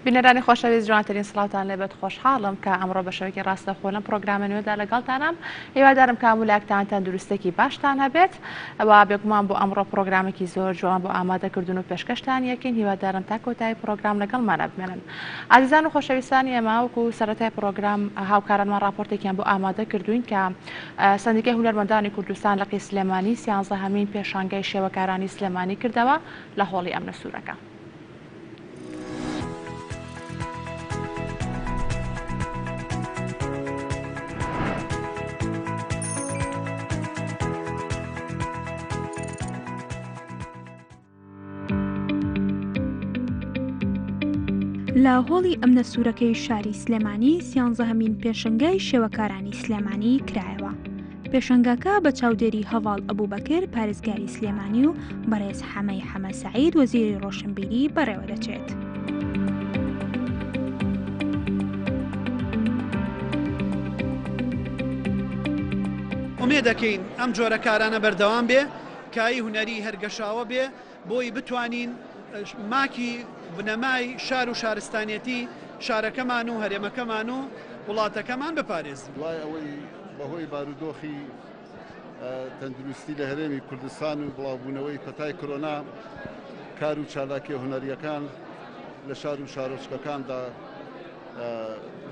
بینەرانی خۆشەویست جوانترین سڵاوتان لێبێت خۆشحاڵم کە ئەمڕۆ بە شەوەیەکی ڕاستەوخۆ لەم پرۆگرامە نوێدا لەگەڵتانم هیوادارم کە هەموو تەندروستێکی باشتان هەبێت ئەوە بێگومان بۆ ئەمڕۆ پرۆگرامێکی زۆر جوان بۆ ئامادەکردن و پێشکەشتان یەکەین هیوادارم تا کۆتایی پرۆگرام لەگەڵمانە بمێنن. ئازیزان و خۆشەویستانی ئێمە وەکو سەرەتای پرۆگرام هاوکارانمان راپۆرتێکیان بۆ ئامادە کردوین کە سەندیکای هونەرمەندانی کوردستان لە قی سلێمانی 13هەمین پێشانگای شێوەکارانی سلێمانی کردەوە لە هۆڵی ئەم نەسوورەکە. لە هۆڵی ئەم نەسوورەکەی شاری سلێمانی 13هەمین پێشەنگای شێوەکارانی سلێمانی کرایەوە. پێشەنگاکە بە چاودێری هەواڵ ئەبوبەکر پارێزگاری سلێمانی و بەڕێز حەمەی حەمە سەعید وەزیری ڕۆشنبیری بەڕێوە دەچێت. ئومێد دەکەین ئەم جۆرە کارانە بەردەوام بێ، کایی هونەری هەرگەشاوە بێ بۆی بتوانین ماکی بنەمای شار و شارستانیەتی شارەکەمان و هەرێمەکەمان و وڵاتەکەمان بپارێزین. وای ئەوەی بەهۆی بارودۆخی تەندروستی لە هەرێمی کوردستان و بڵاوبوونەوەی پەتای کۆرۆنا کار و چالاکی هونەریەکان لە شار و شارۆچکەکاندا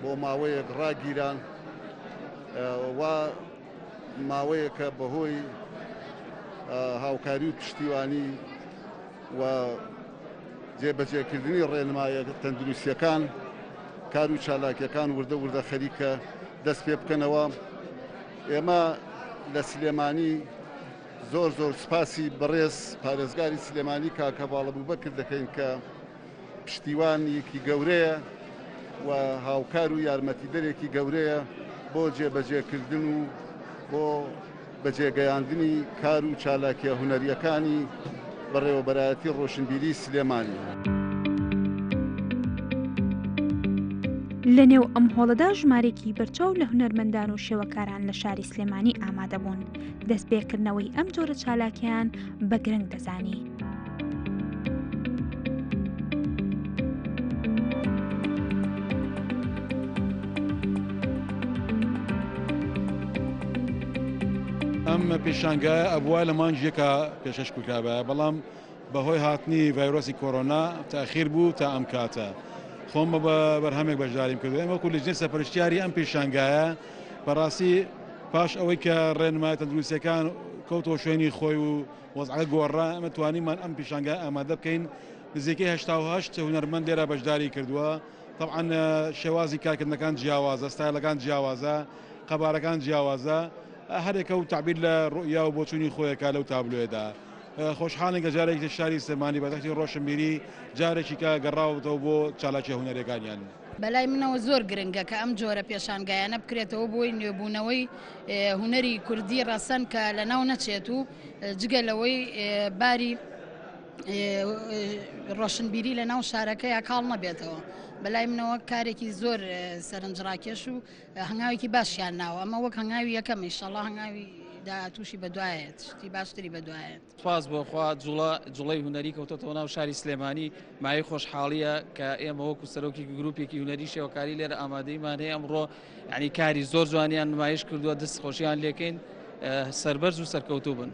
بۆ ماوەیەک ڕاگیران و ماوەیەکە بەهۆی هاوکاری و پشتیوانی و جێبەجێکردنی ڕێنمایە تەندروستیەکان کار و چالاکیەکان وردە وردە خەریکە دەست پێ بکەنەوە. ئێمە لە سلێمانی زۆر سپاسی بەڕێز پارێزگاری سلێمانی کاکە باڵەبووبەکر دەکەین کە پشتیوانێکی گەورەیە و هاوکار و یارمەتیدەرێکی گەورەیە بۆ جێبەجێکردن و بۆ بەجێگەیاندنی کار و چالاکیە هونەریەکانی بەڕێوەبەرایەتی ڕۆشنبیری سلێمانی. لە نێو ئەم هۆڵەدا ژمارێکی بەرچاو لە هونەرمەندان و شێوەکاران لە شاری سلێمانی ئامادە بوون. دەستپێکردنەوەی ئەم جۆرە چالاکیان بە گرنگ دەزانی. ئەم پێشانگایە ئەبووە لە مانجێکە پێشەش کوکابە، بەڵام بەهۆی هاتنی ڤایرۆسی کۆرۆنا تاخیر بوو تا ئەم کاتە. خۆم بە بەرهەمێک بەشداریم کردو. ئێمە وەکو لەجنەی سەرپەرشتیاری ئەم پێشانگایە بەڕاستی پاش ئەوەی کە ڕێنمای تەندروستیەکان کەوتەوە شوێنی خۆی و وەزعە گۆڕا، ئەمە توانیمان ئەم پێشانگای ئامادە بکەین. نزیکەی 88 هونەرمەند لێرە بەشداری کردووە. طبعاً شێوازی کارکردنەکان جیاوازە، ستایلەکان جیاوازە، قەبارەکان جیاوازە، هەرێکە و تعبیر لە ڕوئیا و بۆچوونی خۆیەکە لەو تابلۆیەدا. خۆشحاڵین کە جارێکی شاری سلێمانی بەتەختی ڕۆشنبیری جارێکی کە گەڕاوەتەوە بۆ چالاکی هونەرەکانیان. بەلای منەوە زۆر گرنگە کە ئەم جۆرە پێشانگایانە بکرێتەوە بۆی نوێبوونەوەی هونەری کوردی ڕەسەن کە لەناو نەچێت و جگەلەوەی باری ڕۆشنبیری لە ناو شارەکەی کاڵ نەبێتەوە. بەلای منەوە کارێکی زۆر سەرنجڕاکێش و هەنگاوێکی باشیان ناوە. ئەمە وەک هەنگاوی یەکەم ئینشەڵڵا هەنگاوی تووشی بەدوایەت، شتی باشتری بەدوایەت. سپاس بۆخوا جوڵەی هونەری کەوتەوە ناو شاری سلێمانی. مای خۆشحاڵیە کە ئێمە وەکو سەرۆکی گروپێکی هونەری شێوەکاری لێرە ئامادەیمان هەیە ئەمڕۆ ینی کاری زۆر جوانیان نمایش کردووە، دەست خۆشیان لێکەین، سەربەرز و سەرکەوتوو بن.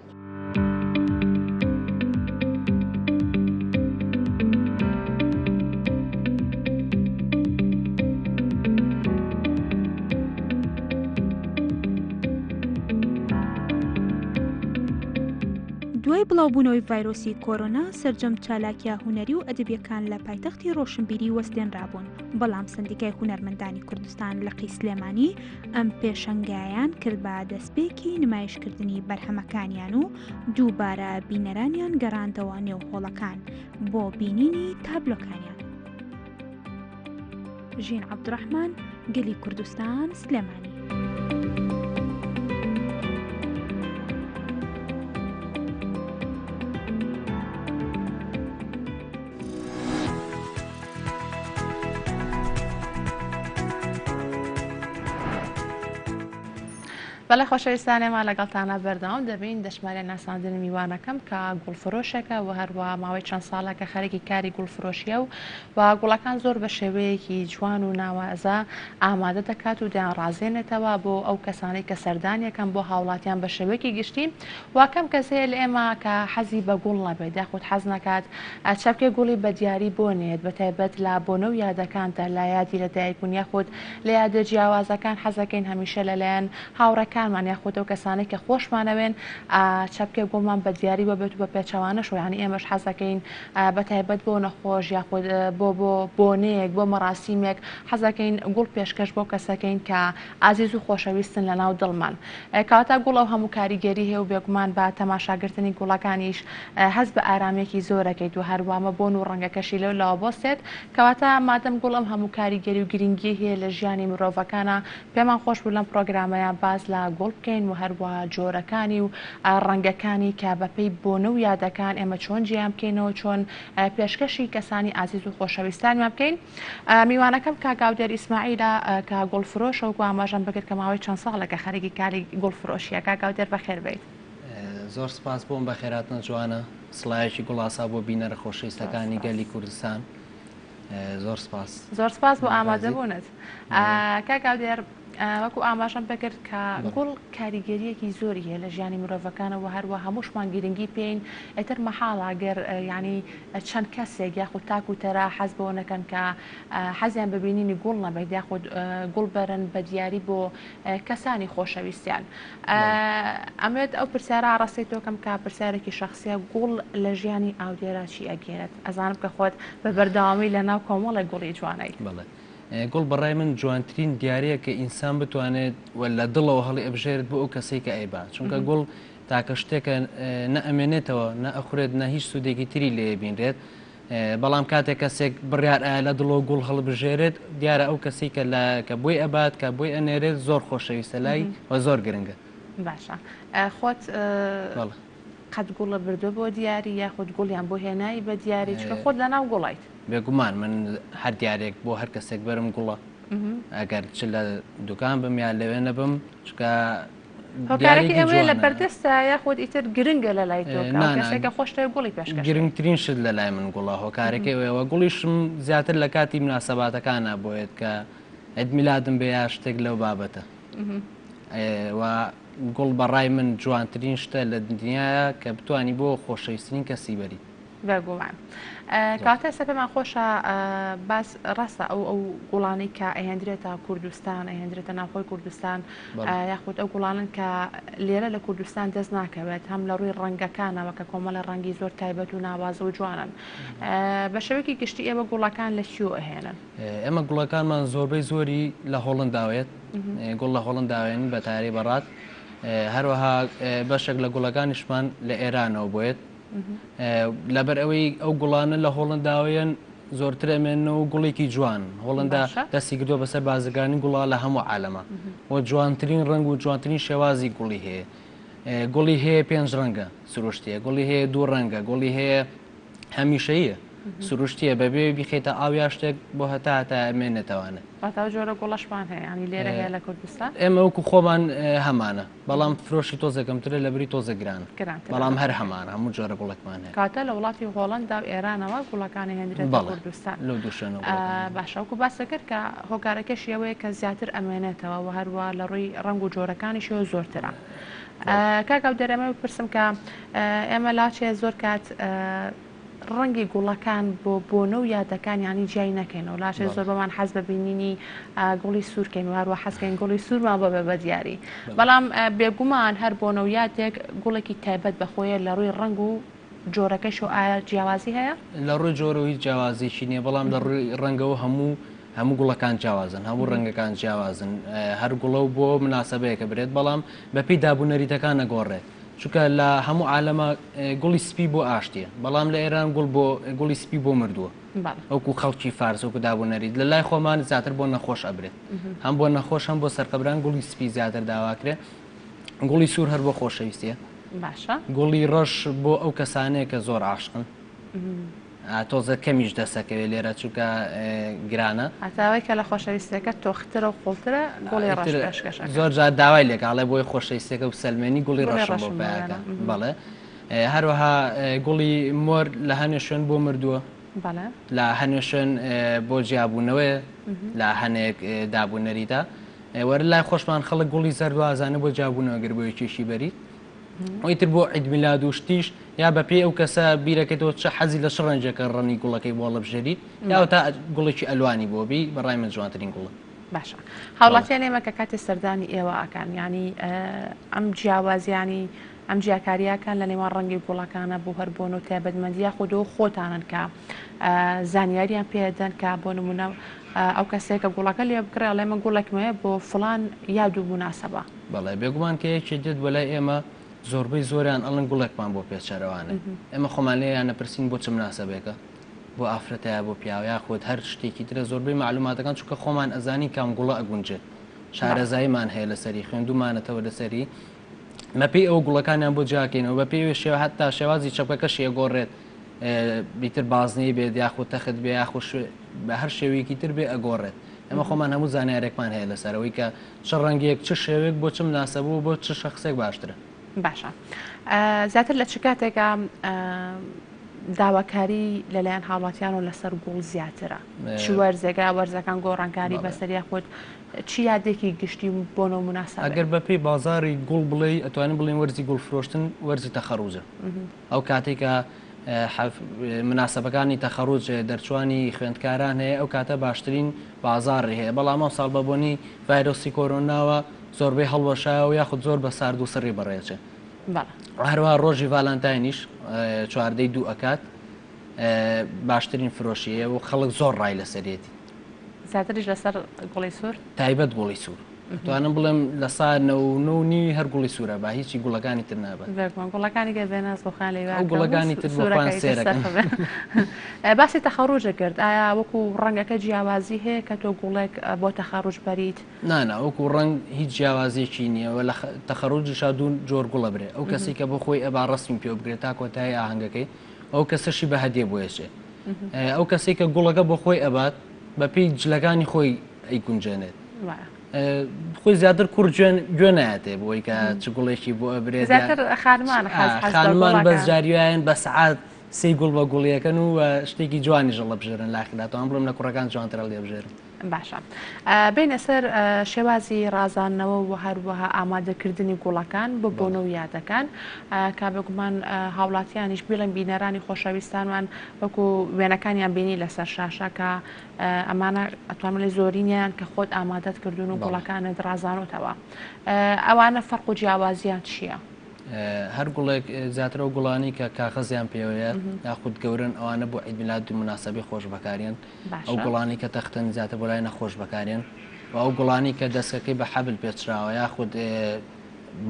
دوای بڵاوبوونەوەی ڤایرۆسی کۆرۆنا سەرجەم چالاکیە هونەری و ئەدەبیەکان لە پایتەختی ڕۆشنبیری وەستێنرابوون. بەڵام سەندیکای هونەرمەندانی کوردستان لە قی سلێمانی ئەم پێشەنگایان کرد بە دەستپێکی نمایشکردنی بەرهەمەکانیان و دووبارە بینەرانیان گەڕاندەوە نێو هۆڵەکان بۆ بینینی تابلۆکانیان. ژین عەبدوڕەحمان، گەلی کوردستان، سلێمانی. بەڵێ خۆشەویستانێمان لەگەڵتانە بەردەوام دەبین دەشمارە ناساندنی میوانەکەم کە گوڵفرۆشێکە و هەروە ماوەی چەند ساڵەکە خەرێکی کاری گوڵفرۆشیە و گوڵەکان زۆر بە شێوەیەکی جوان و ناوازە ئامادە دەکات و دەیانڕازێنێتەوە بۆ ئەو کەسانەی کە سەردانیەکەن بۆ هاوڵاتیان بە شێوەیەکی گشتی واکەم کەسەیە لە ئێمە کە حەزی بە گوڵ نەبێت یاخود حەز نەکات چەپکێ گوڵی بە دیاری بۆنێت بەتایبەت لە بۆنە و یادەکانتە لا یادی لەدایکبوون یاخود لە یادە جیاوازەکان حەزەکەین هەمیشە لەلایەن هاوڕەکانمان یاخود ئەو کەسانەی کە خۆشمانەوێن چەپکێ گوڵمان بە دیاری بەبێت و بە پێچەوانەش و یعنی ئێمەش حەزەکەین بەتایبەت بۆ نەخۆش یاخود بۆ بۆنەیەک بۆ مەراسیمێک حەزەکەین گوڵ پێشکەش بۆ کەسەکەین کە ئازیز و خۆشەویستن لە ناو دڵمان کەواتە گوڵ ئەو هەموو کاریگەری هەیە و بێگومان بە تەماشاگرتنی گوڵەکانیش هەز بە ئارامێکی زۆرەکەیت و هەروامە بۆن و ڕەنگەکەشی لەوە بۆستێت کەواتە مادەم گوڵ ئەم هەموو کاریگەری و گرنگی هەیە لە ژیانی مرۆڤەکانە پێمان خۆش بوو لەم پرۆگرامەیە باز لە گوڵ بکەین و هەروە جۆرەکانی و ڕەنگەکانی کە بەپێی بۆنە و یادەکان ئێمە چۆن جیان بکەینەوە چۆن پێشکەشی کەسانی ئازیز و خۆشەویستانمان بکەین میوانەکەم کاگاودێر ئیسماعیلە کە گوڵفرۆشە و ئاماژەم بکرد کە ماوەی چەند ساڵێکە خەریکی کاری گوڵفرۆشیە کاگاودێر بەخێر بێت زۆر سپاس بۆم بە خێراتنە جوانە سڵایەکی گوڵاسا بۆ بینەرە خۆشەویستەکانی گەلی کوردستان زۆر سپاس زۆر سپاس بۆ ئامادەبوونت کاگاودێر وەکو ئاماژەم بکرد کە گوڵ کاریگەریەکی زۆری هەیە لە ژیانی مرۆڤەکانەوە هەروە هەمووشمان گرنگی پێین ئێتر مەحاڵە گەر ینی چەند کەسێک یاخود تاک و تەرا حەز بۆ نەکەن کە حەزیان ببینینی گوڵ نەبێت یاخود گوڵ بەرن بە دیاری بۆ کەسانی خۆشەویستیان ئەمێت ئەو پرسیارە ڕاستیتەوەکەم کا پرسیارێکی شخصیە گوڵ لە ژیانی ئاودێرا چی ئەگێرێت ئەزانم کە خۆت بە بەردەوامی لە ناو کۆمەڵی گوڵی جوانەی گوڵ بەڕای من جوانترین دیارەیە کە ئینسان بتوانێت لە دڵەوە هەڵی ئەبژێرت بۆ ئەو کەسێک کە ئەیبا چونکە گوڵ تاکە شتێکە نە ئەمێنێتەوە نە ئەخورێت نە هیچ سوودێکی تری لێ بینرێت بەڵام کاتێک کەسێک بڕیار ئایا لە دڵەوە گوڵ هەڵبژێرێت دیارە ئەو کەسی کە بۆی ئەبات کە بۆی ئەنێرێت زۆر خۆشەویستە لای و زۆر گرنگە باشە خۆت قەت گوڵە بردو بۆ دیاری یاخود گوڵیان بۆ هێنایی بە دیاری چکە خۆت لە ناو گوڵیت بێگومان من هەر دیارێک بۆ هەر کەسێک بەرم گوڵە ئەگەر چ لە دوکان بم یا لەوێ نەبم چکە هۆکارێکی ئەوەیە لە بەردەستە یاخود ئیتر گرنگە لە لای تۆ کەسێکە خۆشتە گوڵی پێشکەش گرنگترین شت لە لای من گوڵە هۆکارێکی ئەوەوە گوڵیشم زیاتر لە کاتی مناسەباتەکانە بۆیت کە ئەدمیلادم بێ یا شتێک لەو بابەتە و گوڵ بەڕای من جوانترین شتە لە دنیاە کە بتوانی بۆ خۆشەویستترین کەسی بەری بەگومان کاتە ئێستا پێمان خۆشە باس ڕاستە ئەو گوڵانەی کە ئەهێنرێتە کوردستان ئەهێنرێتە ناوخۆی کوردستان یاخود ئەو گوڵانن کە لێرە لە کوردستان دەست ناکەوێت هەم لە ڕووی ڕەنگەکانەوە کە کۆمەڵە ڕەنگی زۆر تایبەت و ناوازە و جوانن بە شێوەیەکی گشتی ئێوە گوڵەکان لە چیۆ ئەهێنن ئێمە گوڵەکانمان زۆربەی زۆری لە هۆڵنداوێت گوڵ لە هۆڵنداوێن بە تاری بەڕات هەروەها بەشێک لە گوڵەکانیشمان لە ئێرانەوە بێت لەبەر ئەوەی ئەو گوڵانە لە هۆڵنداوەیەن زۆرتر ئەمێنەوە گوڵێکی جوان هۆڵندا دەستی کردووە بەسەر بازرگانی گوڵا لە هەموو عالەمە و جوانترین ڕنگ و جوانترین شێوازی گوڵی هەیە گوڵی هەیە 5 ڕەنگە سروشتیە گوڵی هەیە 2 ڕەنگە گوڵی هەیە هەمیشەیە سروشتیە بەبێ بیخێتە ئاویا شتێک بۆ هەتا ئەمێنێتەوانە جۆرە گوڵەشمان هەیە ینی لێرە هەیە لە کوردستان ئێمە وەکو خۆمان هەمانە بەڵام فرۆشی تۆزەکەمترە لە بری تۆزە گران بەڵام هەر هەمانە هەموو جۆرە گوڵێکمان هەیە کاتە لە وڵاتی هۆڵندا و ئێرانەوە گوڵەکانی هێنرێت کوردستان لەو دووشەنەوە باشەوەکو باسە کرد کە هۆکارەکەشی ئەوەیە کە زیاتر ئەمێنێتەوە و هەروە لە ڕووی ڕنگ و جۆرەکانیشەوە زۆرترە کاکاو دەرەمە بپرسم کە ئێمە لاچێ زۆر کات ڕەنگی گوڵەکان بۆ بۆنە و یادەکان ینی جای نەکەینەوە لاشێ زۆر بەمان حەز ببینینی گوڵی سوورکەین و هەروە حەزکەین گوڵی سوورمان بە بە دیاری بەڵام بێگومان هەر بۆنە و یادێک گوڵێکی تایبەت بەخۆیە لە ڕووی ڕنگ و جۆرەکەش و ئایا جیاوازی هەیە لە ڕووی جۆرە و هیچ جیاوازیشی نییە بەڵام لە ڕووی ڕەنگەوە هەموو گوڵەکان جیاوازن هەموو ڕەنگەکان جیاوازن هەر گوڵە و بۆ مناسەبەیەکە برێت بەڵام بەپی دابوونەریتەکان نەگۆڕێت چونکە لە هەموو عالەمە گوڵی سپی بۆ ئاشتیە بەڵام لە ئێران گوڵی سپی بۆ مردووە ئەوکو خەڵکی فارس وەکو دابوونەریت لە لای خۆمان زیاتر بۆ نەخۆش ئەبرێت هەم بۆ نەخۆش هەم بۆ سەرقەبران گوڵی سپی زیاتر داواکرێت گوڵی سوور هەر بۆ خۆشەویستیە باشە گوڵی ڕەش بۆ ئەو کەسانەیە کە زۆر عاشقن تۆزە کەمیش دەسەکەوێت لێرە چووکە گرانە هەتاوای کە لە خۆشەویستەکە تۆخترە و قوڵترە گوڵی ڕەش پێشکەشەکە زۆر جار داوای لێکاڵێ بۆی خۆشەویستەکە و سەلمێنی گوڵی ڕەشم بۆ پایەکە بەڵێ هەروەها گوڵی مۆر لە هەنێ شوێن بۆ مردووە لە هەنێ شوێن بۆ جیابوونەوەی لە هەنێک دابوونەریدا وەرە لای خۆشمان خەڵک گوڵی زەردوازانە بۆ جیابوونەوە گەر بۆ کێشی بەریت ئەویتر بۆ عیدمیلاد و شتیش یا بە پێی ئەو کەسە بیرەکەیتەوە چه حەزی لە ڕەنجەکە ڕەنی گوڵەکەی بۆ لەبژێریت یا تا گوڵێکی ئەلوانی بۆبی بەڕای من جوانترین گوڵە باشە هاوڵاتیان ئێمە کە کاتی سەردانی ئێوە ئاکان ینی ئەم جیاوازیانی ئەم جیاکاریەکان لە نێوان ڕەنگی گوڵەکانە بۆ هەر بۆن و تایبەتمەندیە خودۆ خۆتانن کە زانیاریان پێدەن کە بۆ نمونە ئەو کەسێکە گوڵەکە لێ بکرێ ئەڵێمە گوڵێکمەیە بۆ فڵان یاد و مناسەبە بەڵێ بێگومان کە یەکێ دێت بەلای ئێمە زۆربەی زۆریان ئەڵن گوڵێکمان بۆ پێچەرەوانە ئێمە خۆمان لێیان نەپرسین بۆ چ مناسەبێکە بۆ ئافرەتەیە بۆ پیاوەیە خۆت هەر شتێکی ترە زۆربەی معلوماتەکان چونکە خۆمان ئەزانی کام گوڵە ئەگونجێت شارەزاییمان هەیە لەسەری خوێندومانەتەوە لەسەری مەپی ئەو گوڵەکانیان بۆ جاکەینەوە بە پێوێ شێوە هەتا شێوازی چەپەکەش ئەگۆڕێت بیتر بازنەی بێت یاخود تەخت بێ یاخود بە هەر شێوەیەکی تر بێ ئەگۆڕێت ئەمە خۆمان هەموو زانیارێکمان هەیە لەسەرەوەی کە چ ڕەنگێک چ شێوێک بۆ چ مناسەبوو بۆ چ شەخسێک باشترە باشە زیاتر لە چ کاتێکە داواکاری لەلایەن هاوڵاتیان و لەسەر گوڵ زیاترە چ وەرزێگا وەرزەکان گۆڕانکاری بەسەریا خۆت چی یادێکی گشتی بۆنەوە مناسب ئەگەر بەپی بازاری گوڵ بڵێ ئەتوانین بڵین وەرزی گوڵ فرۆشتن وەرزی تەخەڕوجە ئەو کاتێکە مناسبەکانی تەخەڕوج دەرچوانی خوێندکاران هەیە ئەو کاتە باشترین بازاری هەیە بەڵام ئەو ساڵ بەبوونی ڤایرۆسی کۆرۆناوە زۆربەی هەڵوەشایەوە یاخود زۆر بە سارد و سڕی بەڕێچێ هەروە ڕۆژی ڤالانتاینیش چواردەی دوو ئەکات باشترین فرۆشیە و خەڵک زۆر ڕای لەسەرێتی زیاتریش لەسەر گوڵی سوور تایبەت گوڵی سوور توانم بڵێم لە ساعت 9 هەر گوڵی سوورە با هیچی گوڵەکانی تر نابێت گوڵەکانی گە بێنە زۆخان لێ گوڵەکانی تر بۆخوان سێرەکەن باسی تەخەڕوجە کرد ئایا وەکو ڕەنگەکە جیاوازی هەیە کە تۆ گوڵێک بۆ تەخەڕوج بەریت نانا وەکو ڕەنگ هیچ جیاوازیەکی نییە و لە تەخەڕوجشا دوو جۆر گوڵە برێ ئەو کەسی کە بۆ خۆی ئەبا ڕستیم پێ بگرێت تا کۆتایی ئاهەنگەکەی ئەو کەسەشی بە هەدیە بۆیەشێ ئەو کەسی کە گوڵەکە بۆ خۆی ئەبات بەپی جلەکانی خۆی ئەیگونجێنێت خۆی زیاتر کوڕ گوێ نایەتێ بۆی کە چ گوڵێکی بۆ ئەبرێت خانمان بەس جاریایەن بە سعات سی گوڵ بە گوڵیەکەن و شتێکی جوانی ژەڵە بژێرن لاخداتەوە بڵم لە کوڕەکان جوانترە لێ بژێرن باشە بینە سەر شێوازی ڕازانەوە و هەروەها ئامادەکردنی گوڵەکان بە بۆنە و یادەکان کابگومان هاوڵاتیانیش بڵێن بینەرانی خۆشەویستانمان وەکو وێنەکانیان بینی لەسەر شاشە کە ئەمانە ئەتوانن لە زۆرینیان کە خۆت ئامادەت کردوون و گوڵەکانت ڕازانوتەوە ئەوانە فەرق و جیاوازیان چییە؟ هەر گوڵێک زیاترە و گوڵانی کە کاغەزیان پێوەیە یاخود گەورن ئەوانە بۆ عیدمیلاد و مناسبەی خۆش بەکارێن ئەو گوڵانی کە تەختن زیاتر بۆ لای نەخۆش بەکارێن و ئەو گوڵانی کە دەستەکەی بە حەبل پێچراوە یاخود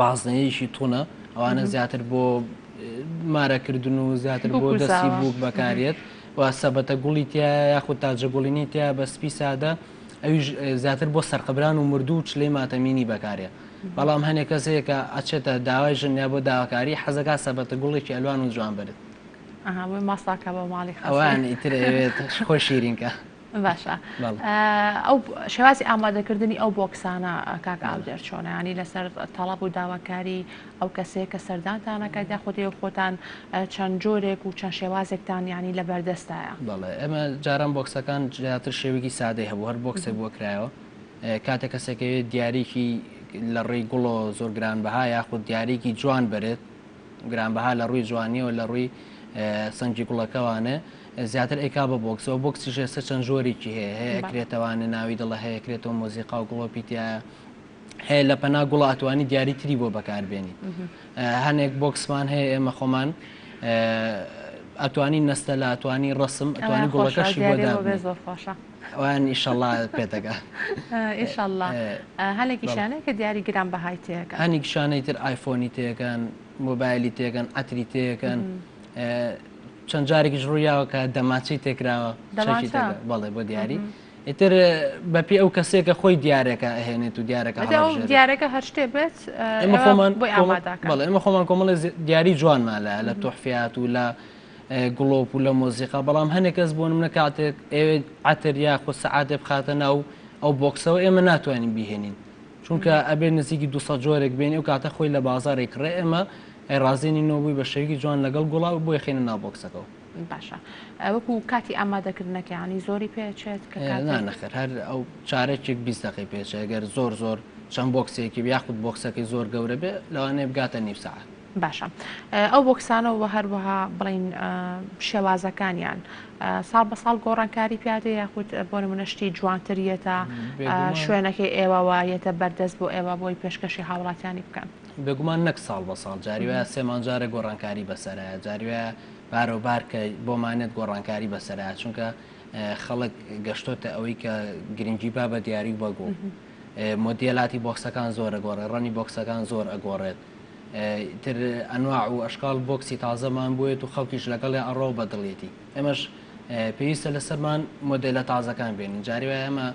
بازنەیەشی تونە ئەوانە زیاتر بۆ مارەکردن و زیاتر بۆ دەستی بووک بەکارێت و سەبەتە گوڵی تیا یاخود تاجە گوڵینی تیا بە سپی سادە ئەویش زیاتر بۆ سەرقەبران و مردوو و چلەی ماتەمینی بەکارێت بەڵام هەنێک کەسەیەکە ئەچێتە داوای ژنیا بۆ داواکاری حەزەکە سەبەتە گوڵێکی ئەلوان و جوان بێت ماساکە بە ماڵی ئەوان ئیتر ئەوێت خۆ شیرینکە باشە ئەو شێوازی ئامادەکردنی ئەو بۆکسانە کاک ئاودێر چۆنەیانی لەسەر تەڵەب و داواکاری ئەو کەسەیە کە سەردانتانەکە دا خودی و خۆتان چەند جۆرێک و چەند شێوازێکتان ینی لە بەردەستایە بەڵێ ئەمە جاران بۆکسەکان زیاتر شێوەیەکی سادەی هەبوو هەر بۆکسێک بووە کرایەوە کاتێک کەسێکەوێت دیاریکی لە ڕێی گوڵ و زۆر گرانبەها یاخود دیارێکی جوان بێت گرانبەها لە ڕووی جوانیەوە لە ڕووی سنگی گوڵەکەوانە زیاتر ئێکا بە بۆکسەوە بۆکسی ژێسە چەند جۆرێکی هەیە هەیەکرێتەوانە ناوی دڵە هەیەکرێتەوە مۆزیقا و گوڵۆپیتیایە هەیە لە پەنا گوڵ ئەتوانی دیاری تری بۆ بەکاربێنی هەنێک بۆکسمان هەیە ئێمە خۆمان ئەتوانی نەستە لە ئەتوانی ڕسم ئەتوانی گوڵەکەشی بۆدا ئەوان ئیشەڵڵا پێتەکە ئیشەڵڵا هەلێکی شانەیە کە دیاری گران بەهای تێەکە هەنێک شانەی تر ئایفۆنی تێکەن مۆبایلی تێکەن ئەتری تێکەن چەند جارێکیش ڕوویاوە کە دەماچی تێکراوە بەڵێ بۆ دیاری ئیتر بەپی ئەو کەسێکە خۆی دیارەکە ئەهێنێت و دیارەکە هەر شتێ بێت بەڵێ ئێمە خۆمان کۆمەڵی دیاری جوانمان لە تۆحفیات و لە گڵۆپ و لە مۆزیقا بەڵام هەنێک کەس بۆ منە کاتێک ئێوێ عتر یاخۆ سەعاتێ بخاتە ناو ئەو بۆکسەوە ئێمە ناتوانین بیهێنین چونکە ئەبێ نزیکی 200 جۆرێک بین و کاتە خۆی لە بازارێک ڕێ ئێمە ڕازێنینەوەبووی بە شێوکی جوان لەگەڵ گوڵا و بۆی خێنە ناو بۆکسەکەەوە. باشە وەکو کاتی ئامادەکردنەکەیانی زۆری پێچێت کە نانەخێر هەر ئەو چارێکێک 20 دقی پێچێت ئەگەر زۆر چەند بۆکسێکی یاخود بۆکسەکەی زۆر گەورە بێ لەوانەیە بگاتە نیو ساعت. باشە ئەو بۆکسانەوە بە هەروەها بڵین شێوازەکانیان ساڵ بە ساڵ گۆڕانکاری پیادە یاخود بۆ نمونەشتی جوانتریەتە شوێنەکەی ئێوە وایەتە بەردەست بۆ ئێوە بۆی پێشکەشی هاوڵاتیانی بکەن بێگومان نەک ساڵ بە ساڵ جاریوە سێمان جارە گۆڕانکاری بەسەرە جاریوە بارۆبار کە بۆمانێت گۆڕانکاری بەسەرە چونکە خەڵک گەشتۆتە ئەوەی کە گرنگی با بە دیاری بەگۆ مۆدیێلاتی بۆکسەکان زۆر ئەگۆڕێت ڕەنی بۆکسەکان زۆر ئەگۆڕێت تر ئەنواع و ئەشکال بۆکسی تازەمان بووێت و خەڵکیش لەگەڵی ئەڕۆ بەدڵێتی ئێمەش پێویستە لەسەرمان مۆدلە تازەکان بێنین جاریوە ئێمە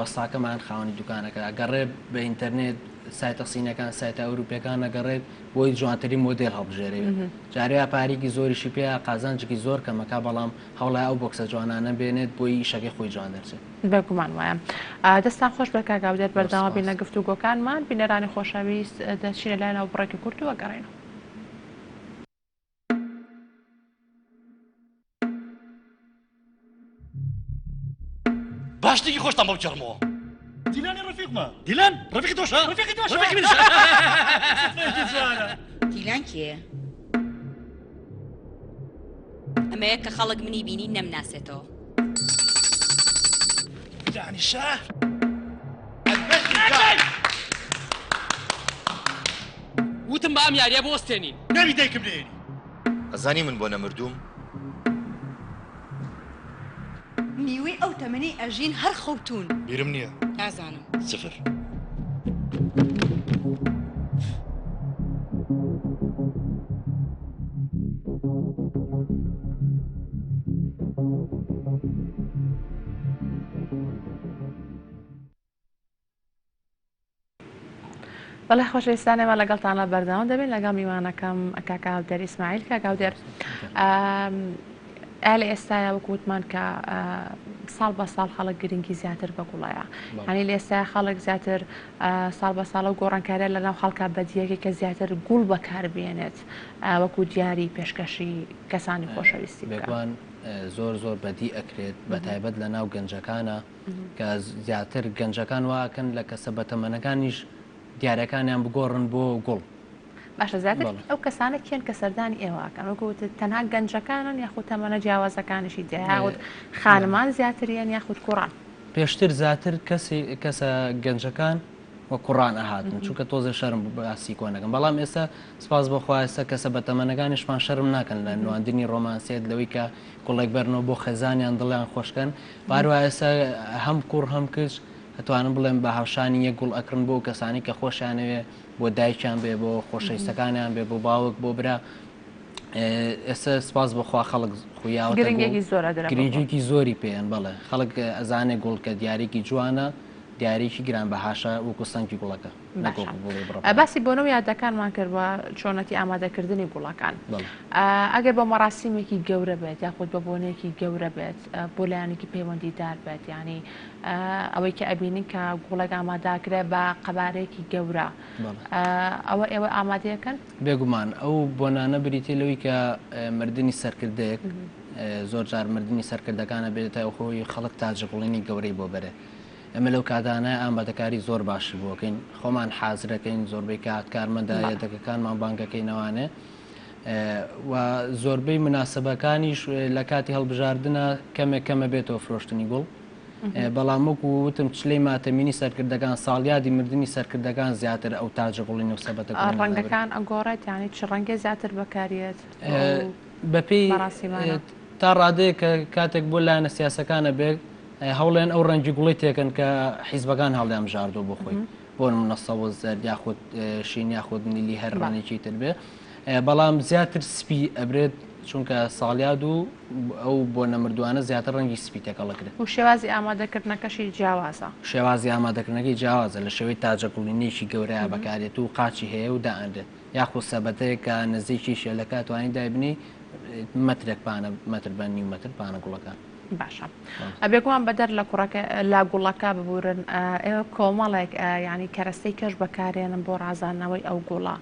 وەستاکەمان خاوەنی دوکانەکە ئەگەڕێ بە ئینتەرنێت سایتە سینەکان سایتە ئەوروپیەکان نەگەڕێت بۆی جوانتری مۆدل هەڵبژێرێت جاریوە پارێکی زۆریشی پێ قازانجێکی زۆر کەمەکە بەڵام هەوڵای ئەو بۆکسە جوانانە بێنێت بۆی شەکەی خۆی جوان دەرچێت بەگومان وایە دەستان خۆش بە کاگاودێت بەرداوا بینە گفتوگۆکانمان بینەرانی خۆشەویست دەچینە لایەنەوە بڕێکی کورت و وەگەڕێنەوە. باشتێکی خۆشتان بەو چڕمەوە دیلانی ڕفیقمە دیلان ڕفیقی تۆشە ڕفیقی تۆشە دیلان کێ؟ ئەمەیە کە خەڵک منی بینی نەمناسێتەوە دانی شار وتم بە ئەم یاریە بۆ وەستێنین ناوی دایکم لێنی ئەزانی من بۆ نەمردووم نیوەی ئەو تەمەنی ئەژین هەر خەوتون بیرم نییە نازانم سفر بەڵێ خۆشەویستانێمە لەگەڵتانە بەردەوام دەبێت لەگەڵ میوانەکەم کاکاودەر ئیسماعیل کاکاودەر لە ئێستاە وەکووتمان کە ساڵ بە ساڵ خەڵک گرنگی زیاتر بە گوڵایە هەنی لە ئێستا خەڵک زیاتر ساڵ بە ساڵە و گۆڕانکاریە لەناو خەڵکە بەدیەکە کە زیاتر گوڵ بەکاربێنێت وەکو دیاری پێشکەشی کەسانی خۆشەویستی بێگوان زۆر بەدی ئەکرێت بە تایبەت لە ناو گەنجەکانە کە زیاتر گەنجەکان واکەن لە کەسە بەتەمەنەکانیش دیارەکانیان بگۆڕن بۆ گوڵ. باشە زیاتر ئەو کەسانە کێن کە سەردانی ئێواکەن وەکوت تەنها گەنجەکانن یاخود تەمەنە جیاوازەکانیشی دەیاوت خانمان زیاتریان یاخود کوڕان پێشتر زیاتر کەسە گەنجەکان وە کوڕان ئەهاتن چونکە تۆزە شەرم باسی کۆنەکەم بەڵام ئێستا سپاس بەخوایستا کەسە بە تەمەنەکانیشمان شەرم ناکەن لە نواندنی ڕۆمانسیت لەوەی کە کوڵێک بەرنەوە بۆ خێزانیان دڵیان خۆشکەن باروە ئێستا هەم کوڕ هەم کچ هەتوانم بڵێم بە هاوشانی یەک گوڵ ئەکردن بۆ کەسانی کە خۆشیانەوێ بۆ دایکیان بێ بۆ خۆشەویستەکانیان بێ بۆ باوک بۆ برا ئێستا سپاس بەخوا خەڵک خویاوە گرنگێکی زۆری پێیان بڵێ خەڵک ئەزانێ گوڵ کە دیارێکی جوانە دیارێکی گران بەهاشە وەکو سەنگی گوڵەکە باسی بۆنەوە یادەکانمان کرد بە چۆنەتی ئامادەکردنی گوڵەکان ئەگەر بە مەراسیمێکی گەورە بێت یاخود بە بۆنەیەکی گەورە بێت بۆ لایەنێکی پەیوەندیدار بێت ینی ئەوەی کە ئەبینین کە گوڵێک ئاماداکرێت بە قەبارەیەکی گەورە ئەوە ئێوە ئامادەیەکەن بێگومان ئەو بۆنانە بریتێ لەوەی کە مردنی سەرکردەیەک زۆر جار مردنی سەرکردەکانە بێتە ئەو خۆی خەڵک تاجگوڵینی گەورەی بۆ بەرێ ئەمە لەو کادانە ئامادەکاری زۆر باشی بۆکەین خۆمان حازرەکەین زۆربەی کارمەندایەتەکەکانمان بانگەکەینەوانێ و زۆربەی مناسبەکانیش لە کاتی هەڵبژاردنە کەمە بێتەوە فرۆشتنی گوڵ بەڵام وەکو وتم چلەی ماتەمینی سەرکردەکان ساڵیادی مردنی سەرکردەکان زیاتر ئەو تاجگوڵین و سەبەتە ڕەنگەکان ئەگۆڕێت یانی چ ڕەنگە زیاتر بەکارێت بەپێی تا ڕادەیە کە کاتێک بۆ لایەنە سیاسەکانە بێت هەوڵێن ئەو ڕەنگی گوڵی تێکن کە حیزبەکان هەڵیان ژاردۆ بۆ خۆی بۆ منەسەوە زەرد یاخود شین یاخود نیلی هەر ڕانێکی تر بێ بەڵام زیاتر سپی ئەبرێت چونکە ساڵیاد و ئەو بۆ نەمردووانە زیاتر ڕەنگی سپی تێکەڵەکرێت و شێوازی ئامادەکردنەکەشی جیاوازە شێوازی ئامادەکردنەکەی جیاوازە لە شێوەی تاجەگوڵینێکی گەورەیە بەکارێت و قاچی هەیە و دائەندێت یاخود سەبەتەیە کە نزیکی شێلەکە توانین دایبنی مەترێک پانە مەتر بە نیم مەتر پانە گوڵەکان. باشە ئەبێگومان بەدەر لە کوڕەکە لا گوڵەکە ببورن ئێوە کۆمەڵێک ینی کەرەستەی کەش بەکارێنن بۆ ڕازاندنەوەی ئەو گوڵە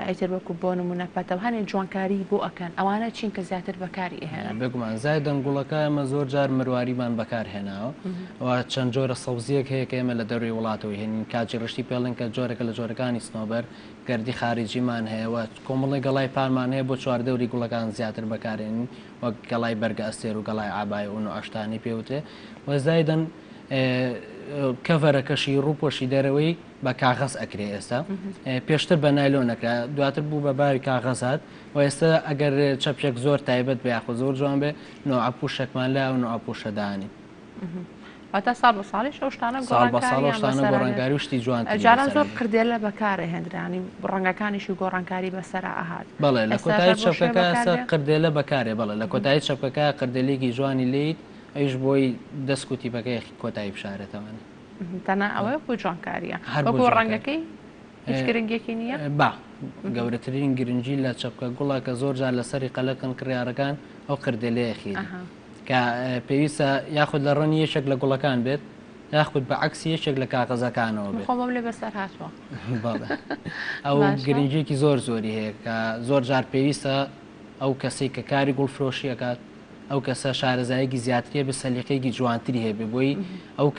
ئیتر وەکو بۆ نمونە پەتەوە هەنێ جوانکاری بۆ ئەکەن ئەوانە چین کە زیاتر بەکاری ئێهێنن. بگومان زای دەنگوڵەکە ئەمە زۆر جار مرواریمان بەکارهێناوە و چەند جۆرە سەوزیەک هەیە کە ئێمە لە دەروی وڵاتەوە هێنین کاجی ڕشتی پێڵن کە جۆرەکە لە جۆرەکانی سنۆبەر گەردی خارجیمان هەیەوە کۆمەڵی گەڵای پارمان هەیە بۆ چواردەوری گوڵەکان زیاتر بەکارێنین وەک گەڵای بەرگە ئەستێر و گەڵای ئابای و ئاشتانی پێوتێ وەزایدەن کەڤەرەکەشی ڕووپۆشی دەرەوەی بە کاغەز ئەکرێ ئێستا پێشتر بە نایلۆنەکرا دواتر بوو بە باوی کاغەزات و ئێستا ئەگەر چەپێک زۆر تایبەت بە یاخۆ زۆر جوان بێ نۆعپوشێکمان لا و نۆعپوشەدانی. تا ساڵ بە ساڵی شتانە گۆڕانکاریشتانە گۆڕانکاری و شتی جوان جاران زۆر کردێلە بەکارە هێنرانی ڕەنگەکانیشی گۆڕانکاری بەسەرا ئاهات. بەڵێ لە کۆتایی چەپەکە قردێلە بەکارێ بەڵێ لە کۆتایی چەپەکە قردێلێکی جوانی لێیت ئەیش بۆی دەستکوتی بەکەی کۆتایی بشارێتەوەنە تەنە ئەوەیە بۆ جوانکاریە بۆ ڕەنگەکەی هیچ گرنگێکی نییە با گەورەترین گرنگی لە چەپکە گوڵە کە زۆر جار لەسەری قەلەکن کڕیارەکان ئەو قردێلەیەخی کە پێویستە یاخود لە ڕۆنی یەشێک لە گوڵەکان بێت یاخود بە عکسی یەشێک لە کاغەزەکانەوە بێت خۆمەم لێ بەسەر هاتووە ئەو گرنگێکی زۆر زۆری هەیە کە زۆر جار پێویستە ئەو کەسەی کە کاری گوڵفرۆشیەکات ئەو کەسە شارەزایەکی زیاتریە بە سەلیقەیەکی جوانتری هەیە بۆی ئەو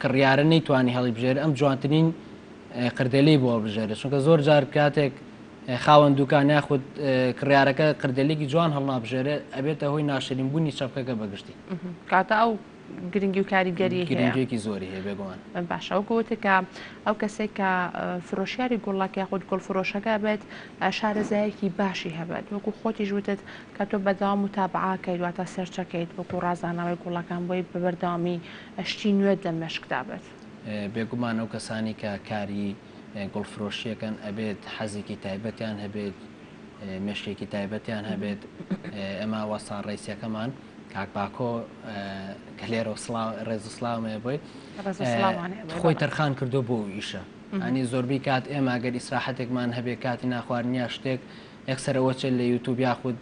کڕیارە نەیتوانی هەڵی بژێرە ئەم جوانترین قردێلەی بۆ بژێرە چونکە زۆر جار کاتێک خاوەن دوکان یاخود کڕیارەکە قردێلێکی جوان هەڵنابژێرە ئەبێتە هۆی ناشرینبوونی چەپکەکە بەگشتی کاتە ئەو گرنگی و کاریگەری گرنگێکی زۆری هەیە بێگومان باشە ئەو گوتێکە ئەو کەسێک کە فرۆشیاری گوڵەکە یاخود گوڵفرۆشەکە بێت شارەزایەکی باشی هەبێت وەکو خۆتی ژوتت کە تۆ بەداوام متابعاکەیت واتە سەرچەکەیت وەکو ڕازانەوەی گوڵەکان بۆی بەبەرداوامی شتی نوێت لە مێشکدا بێت بێگومان ئەو کەسانی کە کاری گوڵفرۆشیەکەن ئەبێت حەزێکی تایبەتیان هەبێت مێشکێکی تایبەتیان هەبێت ئەمە وەسان ڕیسیەکەمان کاکباکۆ کە لێرە ڕێزسلاامەیە بۆی خۆی تەرخان کردو بۆ ئیشە ئەنی زۆربەی کات ئێمە ئەگەر ئیسراحەتێکمان هەبێ کاتی ناخواردنیا شتێک یەکسەرەوەچێت لە یوتوب یاخود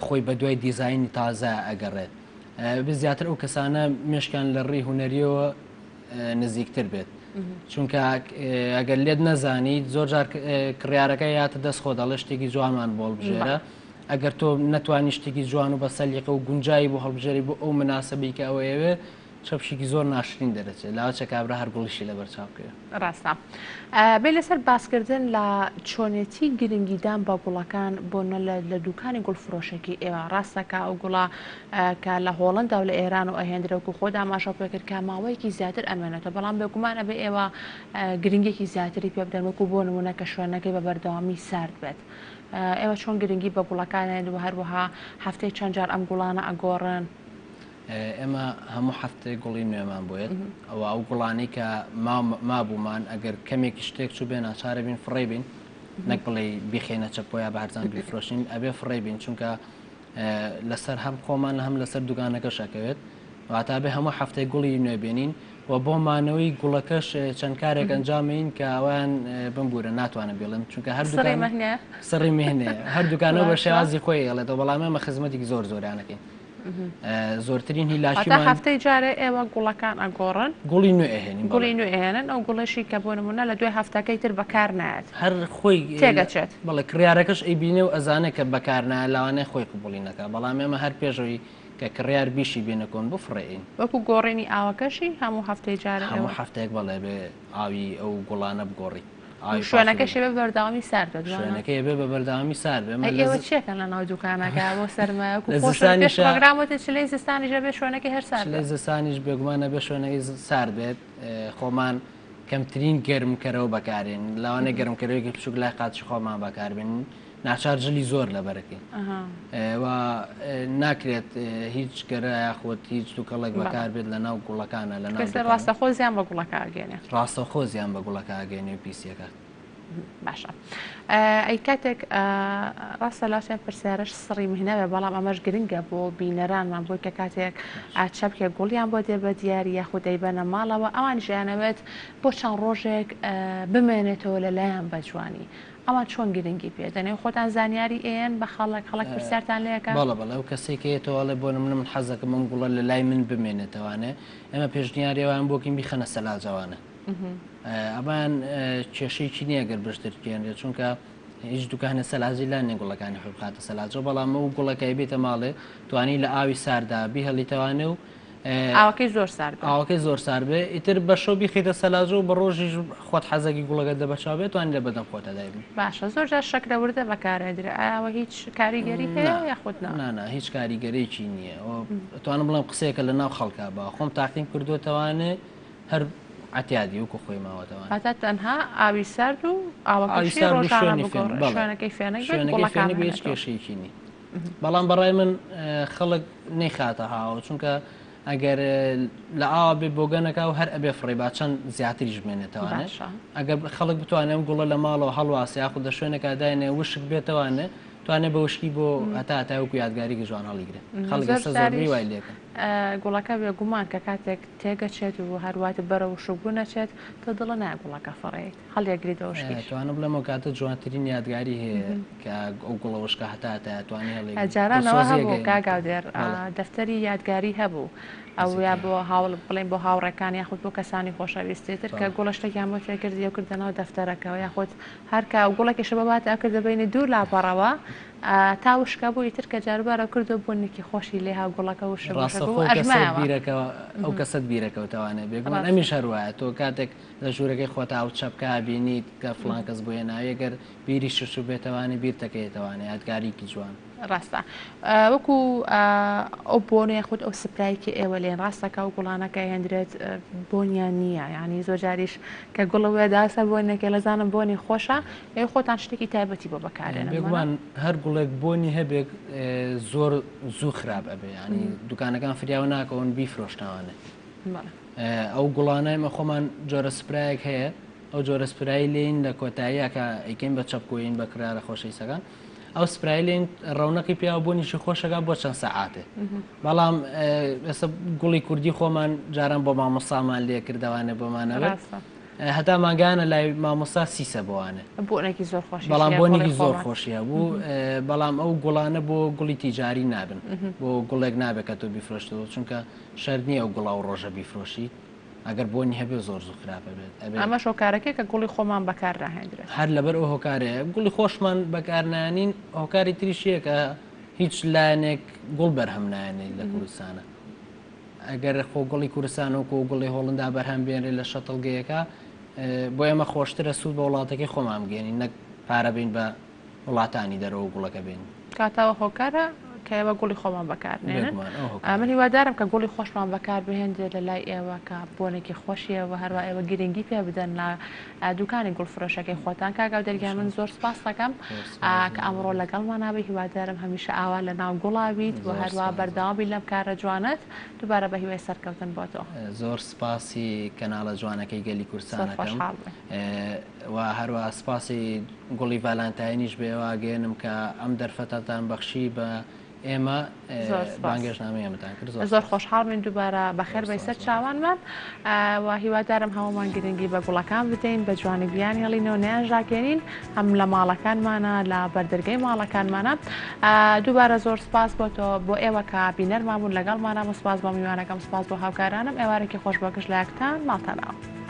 خۆی بە دوای دیزایانی تازە ئەگەڕێت زیاتر ئەو کەسانە مێشکان لە ڕێی هوەریەوە نزیکتر بێت چونکە ئەگەر لێت نەزانیت زۆر جار کڕیارەکە یاتە دەست خۆ دەڵێ شتێکی جوانمان بۆ بژێرە ئەگەر تۆ نەتوانی شتێکی جوان و بە سەلیقە و گونجایی بۆ هەڵبژێری بۆ ئەو مناسبەی کە ئەوەیەوێ چەپشێکی زۆر ناشرین دەرەچێت لاوچە کابرا هەر گوڵشی لە بەرچاوکەوە ڕاستە بێ لەسەر باسکردن لە چۆنێتی گرنگیدان بە گوڵەکان بۆ لە دوکانی گوڵفرۆشێکی ئێوە ڕاستەکە ئەو گوڵە کە لە هۆڵندا و لە ئێران و ئەهێنرەوەکو خۆدا ئاماژە پێکرد کە ماوەیەکی زیاتر ئەمێنێتە بەڵام بێگومانە بێ ئێوە گرنگێکی زیاتری پێ بدەن وەکو بۆ نمونە کە شوێنەکەی بە بەردەوامی سارد بێت ئێوە چۆن گرنگی بە گوڵەکانێن و هەروەها هەفتەی چەند جار ئەم گوڵانە ئەگۆڕن ئێمە هەموو هەفتەی گوڵی نوێمان بۆیت ئەوە ئەو گوڵانی کە مابوومان ئەگەر کەمێکی شتێک چوو بێ ناچارە بین فڕێ بین نەک بڵێ بیخێنە چەپۆیا بە هەرزان بیفرۆشین ئەبێ فڕێ بین چونکە لەسەر هەم خۆمان هەم لەسەر دوکانەکە شەکەوێت واتا بێ هەموو هەفتەی گوڵی نوێبێنین و بۆ مانەوەی گوڵەکەش چەند کارێک ئەنجامین کە ئەوان بمبورە ناتوانە بێڵم چونکە هەر سڕی مهنێ هەردووکانەوە بە شێوازی خۆی ئەڵێتەوە بەڵام ئەمە خزمەتێکی زۆر زۆرانەکەین زۆرترین هیلاشیمان هەفتەی جارێ ئێوە گوڵەکان ئەگۆڕن گوڵی نوێ ئەهێنین گوڵی نوێ ئێنن ئەو گوڵەشی کە بۆ نمونە لە دوای هەفتەکەی تر بەکار نایەت هەر خۆی تێگەچێت بەڵێ کڕیارەکەش ئەیبینێ و ئەزانە کە بەکار نایە لاوانەیە خۆی قبوڵینەکە بەڵام ئێمە هەر پێشەوەی کە کڕیار بیشی بێنەکۆن بفڕێین وەکو گۆڕینی ئاوەکەشی هەموو هەفتەی جارە هەموو هەفتەیەک بەڵێ بێ ئاوی ئەو گوڵانە بگۆڕی شوێنەکەشی بە بەرداوامی سار بێت شوێنەکەی بێ بە بەرداوامی سار بێ ئێوە چێکەن لە ناو دوکانەکە بۆ سەرمەگرامەتی چلەی زستانیش بێ شوێنەکەی هەر سار لە زستانیش بێگومانە بێ شوێنەکەی سار بێت خۆمان کەمترین گەرمکەرەوە بەکارێن لەوانەیە گەرمکەرەوەیکی بچووک لای قاچی خۆمان بەکاربێن ناچار ژلی زۆر لەبەرەکەی و ناکرێت هیچ گەرە یاخۆت هیچ دووکەڵێک بەکار بێت لە ناو گوڵەکانە لە ناو ڕاستەخۆ زیان بە گوڵەکە ئەگەێنێ ڕاستەخۆ زیان بە گوڵەکە ئەگەێنێ و پیسیەکە باشە ئەی کاتێک ڕاستە لاشیان پرسیارش سڕی مهنەوە بەڵام ئەمەش گرنگە بۆ بینەرانمان بۆی کە کاتێک چەپکێک گوڵیان بۆ دێ بە دیاری یاخود دەیبەنە ماڵەوە ئەوان ژیانەوێت بۆ چەند ڕۆژێک بمێنێتەوە لەلایەن بە جوانی ئەوان چۆن گرنگی پێ دەنێ خۆتان زانیاری ئێن بە خەڵک پرسیارتان لەکە بەڵە بەڵێ ئەو کەسێکێتەوەڵێ بۆ من حەزەکە من گوڵە لە لای من بمێنێتەوانێ ئێمە پێشنیاریەوەیان بۆکین بیخەنە سەلاجەوانە ئەمان کێشەیەکی نییە گەر بەشترکێنێت چونکە هیچ دوکانە سەلاجی لا نێ گوڵەکانی خۆ بخاتە سەلاجە بەڵام ئەو گوڵەکەی بێتە ماڵێ توانی لە ئاوی ساردا بیهەڵیتەوانێ و ئاوەکەی زۆر سارد ئاوەکەی زۆر سار بێ ئیتر بە شەو بیخیتە سەلاجە و بە ڕۆژی خۆت حەزەکی گوڵەکە دەبەچاو بێت توانی لە بەدەم خۆتە دایبن باشە زۆر جار شەک لە وردە بەکارێدرا ئاوە هیچ کاریگەری هەیە یاخود نانە هیچ کاریگەرێکی نییە توانم بڵێم قسەیەکە لە ناو خەڵکە بە خۆم تاقیم کردوتەوانێ هەر عتیادی وکو خۆی ماوەتەوە هەتا تەنها ئاوی سارد و ئاوەکەی ڕۆژانەکەی فێنەکەی بێت کێشەیەکی نی بەڵام بەڕای من خەڵک نەیخاتە هاوە چونکە ئەگەر لە ئاوا بێ بۆگەنەکە و هەر ئەبێ فڕێ با چەند زیاتریش بمێنێتەوانێت ئەگەر خەڵک بتوانێت گوڵە لە ماڵەوە هەڵواسی یاخود دە شوێنەکە داینێ وشک بێتەوانێ توانێت بە وشکی بۆ هەتا تاوەکو یادگاریی جوان هەڵیگرێ خەڵک زۆری وای لێکن گوڵەکە بێ گومان کە کاتێک تێگەچێت و هەرواتە بەرە وشکبوو نەچێت تۆ دڵە نای گوڵەکە فڕێت هەڵیەگریتەوە توانم بڵێمەوە کاتە جوانترین یادگاری هەیە کە ئەو گوڵە وشکە هەتا توانی هەڵێ جارانەوە هەبوو کاگاودێر دەفتەری یادگاری هەبوو ئەو یا بۆ هاوڵ بڵێن بۆ هاوڕەکان یاخود بۆ کەسانی خۆشەویستێتر کە گوڵەشتێکیان بۆ فێکردی و کردنەوە دەفتەرەکەەوە یاخود هەرکە و گوڵێکی شەبات ئەکرد دەبینی دوور لاپەڕەوە تا وشکە بوو ئیتر کە جاربارە کردو بۆنێکی خۆشی لێ ها گوڵەکە وش بیرەکەەوە ئەو کەسەت بیرەکەوتوانێ بێگومان ئەمی شەروایە تۆ کاتێک لە ژوورەکەی خۆتا و چەپکە بینیت کە فڵان کەس بۆیە ناوێگەر بیری شش بێتەوانی بیرتەکەیتوانێت یادگاریکی جوان ڕاستە وەکو ئەو بۆنێ خودت ئەو سپرایکی ئێوە لێن ڕاستەکە و گوڵانەکە هێندرێت بۆنیان نییە ینی زۆر جاریش کە گوڵەوەیە داسە بۆنێکە لەزانم بۆنی خۆشە ئێوە خۆتان شتێکی تایبەتی بۆ بەکارێن بێگومان هەر گوڵێک بۆنی هەبێک زۆر زوو خراپ ئەبێ ینی دوکانەکان فریاوە ناکەون بیفرۆشتنەوانێت ئەو گوڵانای مە خۆمان جۆرە سپرایەک هەیە ئەو جۆرە سپرایی لێن لە کۆتاییە کە ئەیکەین بە چەپکۆین بە کرارە خۆشەویستەکان ئەو سپرایلین ڕەونەقی پیا بوونیشی خۆشەکە بۆ چەند سەعاتێ بەڵام ئێستا گوڵی کوردی خۆمان جاران بۆ مامۆستامان لێ کردوانێ بۆمانەوە هەتا ماگانە لای مامۆستا سیسە بۆوانێ بۆنێکی زۆر خۆش بەڵام بۆنێکی زۆر خۆشیە بوو بەڵام ئەو گوڵانە بۆ گوڵی تیجاری نابن بۆ گوڵێک نابێت کە تۆ بیفرۆشتەوە چونکە شەر نییە ئەو گوڵا و ڕۆژە بیفرۆشی ئەگەر بۆنی هەبێ زۆر زوو خراپە بێت ئەمە شۆکارەکەی کە گوڵی خۆمان بەکار ڕاهێنرێت هەر لەبەر ئەو هۆکارەیە گوڵی خۆشمان بەکارنانین هۆکاری تریشیە کە هیچ لایەنێک گوڵ بەرهەم نایێنێت لە کوردستانە ئەگەر خۆ گوڵی کوردستان و گوڵی هۆڵندا بەرهەم بێنرێت لە شەتڵگەیەەکە بۆ ئێمە خۆشترە سوود بە وڵاتەکەی خۆمان بگەێنین نەک پارە بین بە وڵاتانی دەرەوە گوڵەکە بین کاتاوە هۆکارە کەەوە گوڵی خۆمان بەکارنێنن من هیوادارم کە گوڵی خۆشمان بەکار بهێنرێت لە لای ئێوە کە بۆنێکی خۆشیەوە هەروە ئێوە گرنگی پێ بدەن لە دوکانی گوڵفرۆشەکەی خۆتان کاگاو دەرگیان من زۆر سپاس دەکەم کە ئەمڕۆ لەگەڵمان نابێ هیوادارم هەمیشە ئاوا لە ناو گوڵاویت و هەروە بەرداوابی لەم کارە جوانت دووبارە بە هیوای سەرکەوتن بۆ تۆ زۆر سپاسی کەناڵە جوانەکەی گەلی کوردستانەکەم و هەروە سپاسی گوڵی ڤالانتاینیش بێەوە گەێنم کە ئەم دەرفەتتان بەخشی بە ئێمە بانگێژنامەیەمەتان کرد زۆر خۆشحاڵ من دووبارە بەخێر بەی سەر چاوانمان و هیوادارم هەمومان گرنگی بە گوڵەکان بدەین بە جوانی بیان هێڵینەوە نیانژاکێنین هەم لە ماڵەکانمانە لە بەردەرگەی ماڵەکانمانە دووبارە زۆر سپاس بۆ تۆ بۆ ئێوە کە بینەرمان بوون لەگەڵمانە سپاس بۆ میوانەکەم سپاس بۆ هاوکارانم ئێوارێکی خۆش بەگەشت لایەکتان ماڵتەناوە.